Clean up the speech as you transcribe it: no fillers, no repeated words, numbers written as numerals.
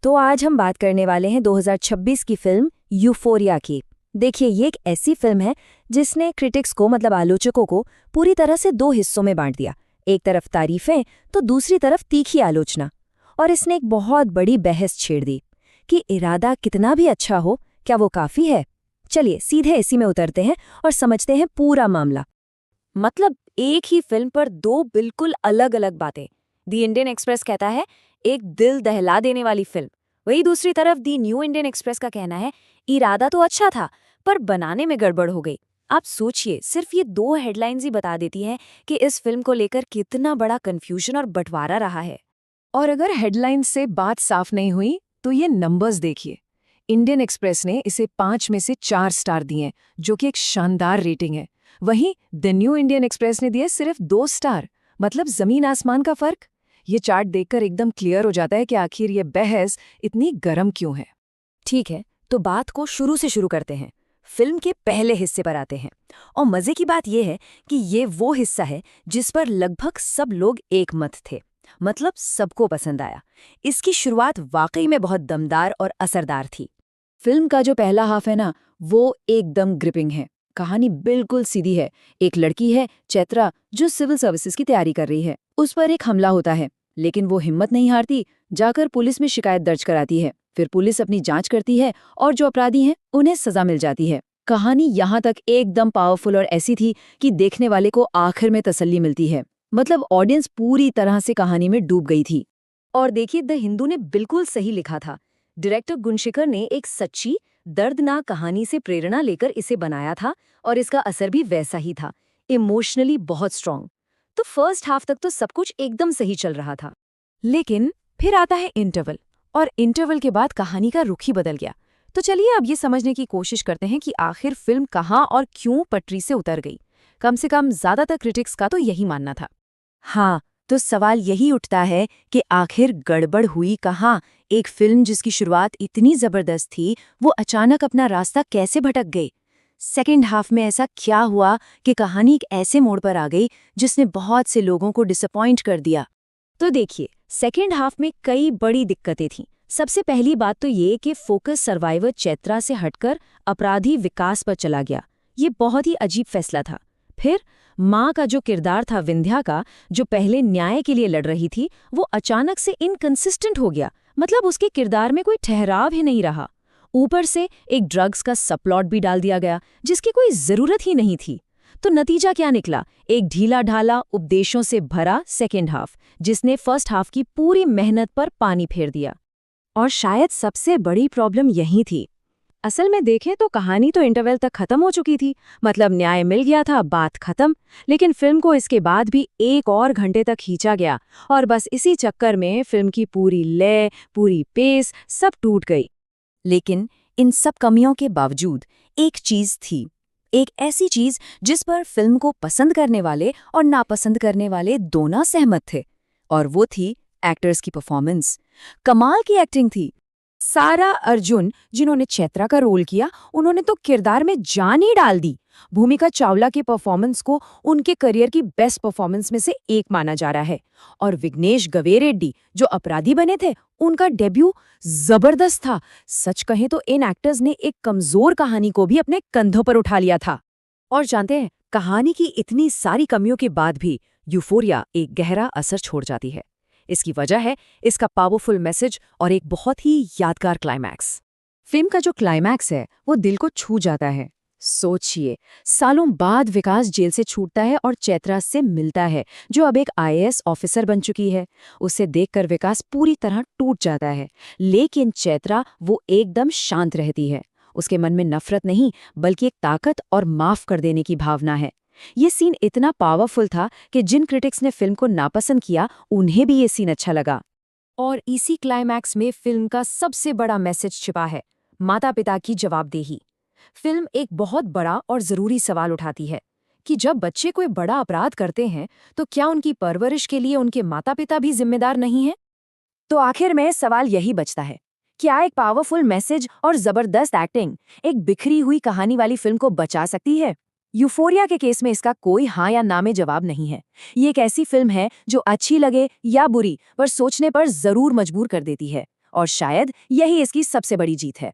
तो आज हम बात करने वाले हैं 2026 की फिल्म यूफोरिया की। देखिए, ये एक ऐसी फिल्म है जिसने क्रिटिक्स को मतलब आलोचकों को पूरी तरह से दो हिस्सों में बांट दिया। एक तरफ तारीफें तो दूसरी तरफ तीखी आलोचना। और इसने एक बहुत बड़ी बहस छेड़ दी कि इरादा कितना भी अच्छा हो, क्या वो काफी है। चलिए सीधे इसी में उतरते हैं और समझते हैं पूरा मामला। मतलब एक ही फिल्म पर दो बिल्कुल अलग अलग बातें। दी इंडियन एक्सप्रेस कहता है एक दिल दहला देने वाली फिल्म, वही दूसरी तरफ दी न्यू इंडियन एक्सप्रेस का कहना है इरादा तो अच्छा था पर बनाने में गड़बड़ हो गई। आप सोचिए, सिर्फ ये दो हेडलाइंस ही बता देती हैं कि इस फिल्म को लेकर कितना बड़ा कंफ्यूजन और बंटवारा रहा है। और अगर हेडलाइन से बात साफ नहीं हुई तो ये नंबर्स देखिए। इंडियन एक्सप्रेस ने इसे 5 में से 4 स्टार दिए, जो कि एक शानदार रेटिंग है। वहीं द न्यू इंडियन एक्सप्रेस ने दिए सिर्फ 2 स्टार। मतलब जमीन आसमान का फर्क। ये चार्ट देखकर एकदम क्लियर हो जाता है कि आखिर ये बहस इतनी गर्म क्यों है। ठीक है, तो बात को शुरू से शुरू करते हैं। फिल्म के पहले हिस्से पर आते हैं। और मजे की बात यह है कि ये वो हिस्सा है जिस पर लगभग सब लोग एक मत थे। मतलब सबको पसंद आया। इसकी शुरुआत वाकई में बहुत दमदार और असरदार थी। फिल्म का जो पहला हाफ है ना, वो एकदम ग्रिपिंग है। कहानी बिल्कुल सीधी है। एक लड़की है, चैत्रा, जो सिविल सर्विसेज की तैयारी कर रही है। उस पर एक हमला होता है, लेकिन वो हिम्मत नहीं हारती, जाकर पुलिस में शिकायत दर्ज कराती है। फिर पुलिस अपनी जांच करती है और जो अपराधी हैं उन्हें सजा मिल जाती है। कहानी यहाँ तक एकदम पावरफुल और ऐसी थी कि देखने वाले को आखिर में तसल्ली मिलती है। मतलब ऑडियंस पूरी तरह से कहानी में डूब गई थी। और देखिए, द हिंदू ने बिल्कुल सही लिखा था। डायरेक्टर गुणशेखर ने एक सच्ची दर्दनाक कहानी से प्रेरणा लेकर इसे बनाया था और इसका असर भी वैसा ही था। इमोशनली बहुत स्ट्रांग। तो फर्स्ट हाफ तक तो सब कुछ एकदम सही चल रहा था। लेकिन फिर आता है इंटरवल, और इंटरवल के बाद कहानी का रुख ही बदल गया। तो चलिए अब ये समझने की कोशिश करते हैं कि आखिर फिल्म कहाँ और क्यों पटरी से उतर गई। कम से कम ज्यादातर क्रिटिक्स का तो यही मानना था। हाँ, तो सवाल यही उठता है कि आखिर गड़बड़ हुई कहाँ। एक फिल्म जिसकी शुरुआत इतनी जबरदस्त थी, वो अचानक अपना रास्ता कैसे भटक गई। सेकेंड हाफ में ऐसा क्या हुआ कि कहानी एक ऐसे मोड़ पर आ गई जिसने बहुत से लोगों को डिसअपॉइंट कर दिया। तो देखिए, सेकेंड हाफ में कई बड़ी दिक्कतें थीं। सबसे पहली बात तो ये कि फोकस सर्वाइवर चैत्रा से हटकर अपराधी विकास पर चला गया। ये बहुत ही अजीब फैसला था। फिर माँ का जो किरदार था विंध्या का, जो पहले न्याय के लिए लड़ रही थी, वो अचानक से इनकंसिस्टेंट हो गया। मतलब उसके किरदार में कोई ठहराव ही नहीं रहा। ऊपर से एक ड्रग्स का सबप्लॉट भी डाल दिया गया जिसकी कोई जरूरत ही नहीं थी। तो नतीजा क्या निकला? एक ढीला ढाला उपदेशों से भरा सेकेंड हाफ, जिसने फर्स्ट हाफ की पूरी मेहनत पर पानी फेर दिया। और शायद सबसे बड़ी प्रॉब्लम यही थी। असल में देखें तो कहानी तो इंटरवल तक खत्म हो चुकी थी। मतलब न्याय मिल गया था, बात खत्म। लेकिन फिल्म को इसके बाद भी 1 और घंटे तक खींचा गया और बस इसी चक्कर में फिल्म की पूरी लय, पूरी पेस सब टूट गई। लेकिन इन सब कमियों के बावजूद एक चीज थी, एक ऐसी चीज जिस पर फिल्म को पसंद करने वाले और नापसंद करने वाले दोनों सहमत थे। और वो थी एक्टर्स की परफॉर्मेंस। कमाल की एक्टिंग थी। सारा अर्जुन, जिन्होंने चैत्रा का रोल किया, उन्होंने तो किरदार में जान ही डाल दी। भूमिका चावला के परफॉर्मेंस को उनके करियर की बेस्ट परफॉर्मेंस में से एक माना जा रहा है। और विघ्नेश गवेरेड्डी, जो अपराधी बने थे, उनका डेब्यू जबरदस्त था। सच कहें तो इन एक्टर्स ने एक कमजोर कहानी को भी अपने कंधों पर उठा लिया था। और जानते हैं, कहानी की इतनी सारी कमियों के बाद भी यूफोरिया एक गहरा असर छोड़ जाती है। इसकी वजह है इसका पावरफुल मैसेज और एक बहुत ही यादगार क्लाइमैक्स। फिल्म का जो क्लाइमैक्स है वो दिल को छू जाता है। सोचिए, सालों बाद विकास जेल से छूटता है और चैत्रा से मिलता है, जो अब एक आईएएस ऑफिसर बन चुकी है। उसे देखकर विकास पूरी तरह टूट जाता है। लेकिन चैत्रा वो एकदम शांत रहती है। उसके मन में नफरत नहीं, बल्कि एक ताकत और माफ कर देने की भावना है। ये सीन इतना पावरफुल था कि जिन क्रिटिक्स ने फिल्म को नापसंद किया, उन्हें भी ये सीन अच्छा लगा। और इसी क्लाइमैक्स में फिल्म का सबसे बड़ा मैसेज छिपा है, माता पिता की जवाबदेही। फिल्म एक बहुत बड़ा और जरूरी सवाल उठाती है कि जब बच्चे कोई बड़ा अपराध करते हैं तो क्या उनकी परवरिश के लिए उनके माता पिता भी जिम्मेदार नहीं हैं? तो आखिर में सवाल यही बचता है, क्या एक पावरफुल मैसेज और जबरदस्त एक्टिंग एक बिखरी हुई कहानी वाली फिल्म को बचा सकती है? यूफोरिया के केस में इसका कोई हाँ या ना में जवाब नहीं है। ये एक ऐसी फिल्म है जो अच्छी लगे या बुरी, पर सोचने पर जरूर मजबूर कर देती है। और शायद यही इसकी सबसे बड़ी जीत है।